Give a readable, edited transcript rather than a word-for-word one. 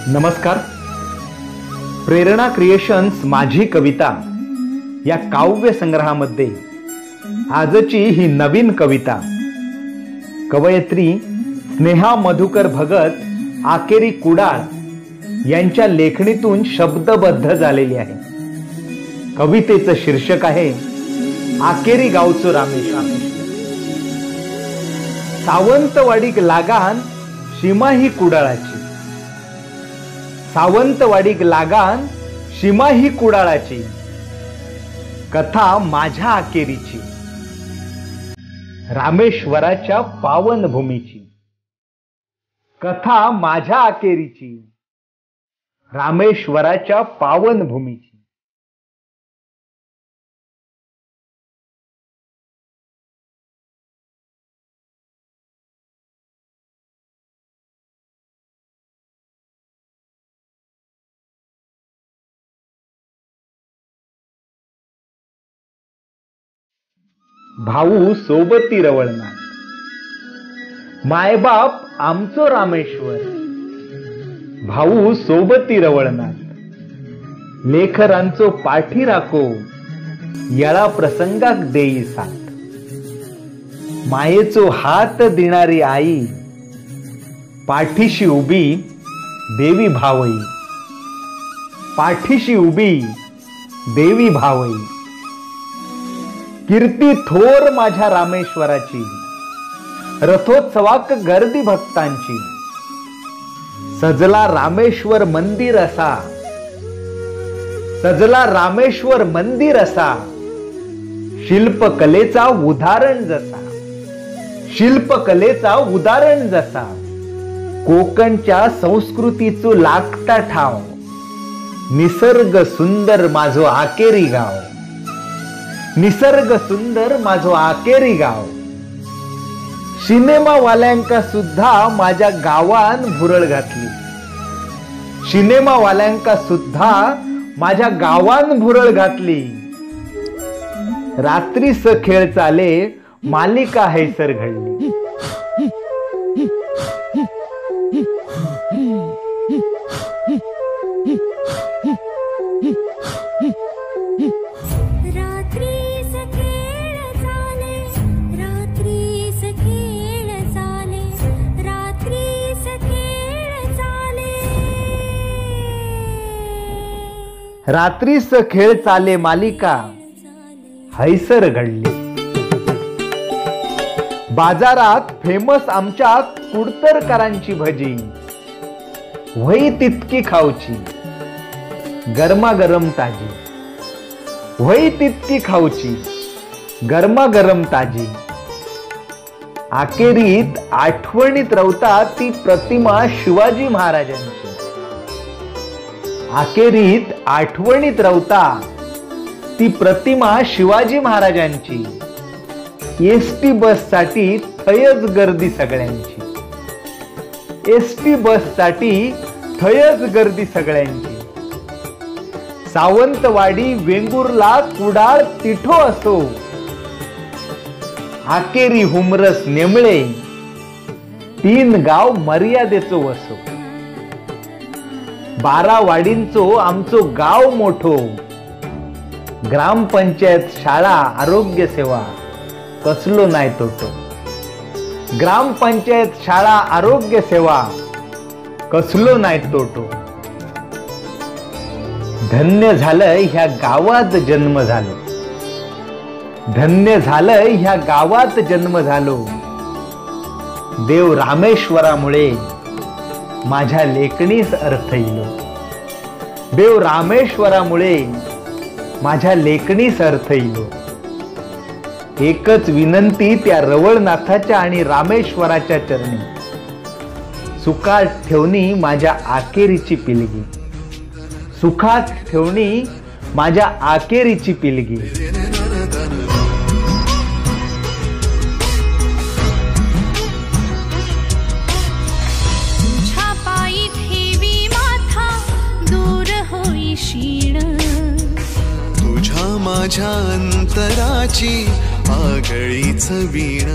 नमस्कार. प्रेरणा क्रिएशन्स माझी कविता या काव्य संग्रहामध्ये आजची ही नवीन कविता कवयित्री स्नेहा मधुकर भगत आकेरी कुडाळ यांच्या लेखणीतून शब्दबद्ध झालेली आहे. कवितेचं शीर्षक आहे आकेरी गावचो रामेश्वर. सावंतवाडीक लागान सीमा ही कुडाळाची, सावंतवाडीक लागान सीमा ही कुडाळाची, कथा माझ्या आकेरीची, रामेश्वराच्या पावन भूमीची. कथा माझ्या आकेरीची, रामेश्वराच्या पावन भूमीची. भाऊ सोबती रवळनाथ, मायबाप आमचो रामेश्वर. भाऊ सोबती रवळनाथ, लेखरांचो पाठी राखो, येळा प्रसंगाक देई साथ. मायेचो हात देणारी आई, पाठीशी उभी देवी भावई. पाठीशी उभी देवी भावई. कीर्ती थोर माझ्या रामेश्वराची, रथोत्सवाक गर्दी भक्तांची. सजला रामेश्वर मंदिर असा, सजला रामेश्वर मंदिर असा, शिल्पकलेचा उदाहरण जसा, शिल्पकलेचा उदाहरण जसा. कोकणच्या संस्कृतीचो लागता ठाव, निसर्ग सुंदर माझो आकेरी गाव. निसर्ग सुंदर माझो आकेरी गाव. सिनेमा वाल्यांका सुद्धा माझ्या गावान भुरळ घातली. सिनेमा वाल्यांका सुद्धा माझ्या गावान भुरळ घातली. रात्रीस खेळ चाले मालिका हैसर घडली. रात्रीस खेळ चाले मालिका हैसर घडली. बाजारात फेमस आमच्या कुडतरकरांची भजी, वही तितकी खाऊची, गरमागरम ताजी. वही तितकी खाऊची, गरमागरम ताजी. आकेरीत आठवणीत रवता ती प्रतिमा शिवाजी महाराजांची. आकेरीत आठवणीत रवता ती प्रतिमा शिवाजी महाराजांची. एसटी बस साठी थयच गर्दी सगळ्यांची. एसटी बस साठी थयच गर्दी सगळ्यांची. सावंतवाडी वेंगुर्ला कुडाळ तिठो असो, आकेरी हुमरस नेमळे, तीन गाव मर्यादेचो वसो. बारावाडींचो आमचो गाव मोठो, ग्रामपंचायत शाळा आरोग्य सेवा कसलो नाही तोटो. ग्रामपंचायत शाळा आरोग्य सेवा कसलो नाही तोटो. धन्य झालं ह्या गावात जन्म झालो. धन्य झालं ह्या गावात जन्म झालो. देव रामेश्वरामुळे माझ्या लेखणीस अर्थ येलो. देव रामेश्वरामुळे माझ्या लेखणीस अर्थ येलो. एकच विनंती त्या रवळनाथाच्या आणि रामेश्वराच्या चरणी, सुखात ठेवणी माझ्या आकेरीची पिलगी. सुखात ठेवणी माझ्या आकेरीची पिलगी. तुझ्या माझ्या अंतराची आगळीच वीण.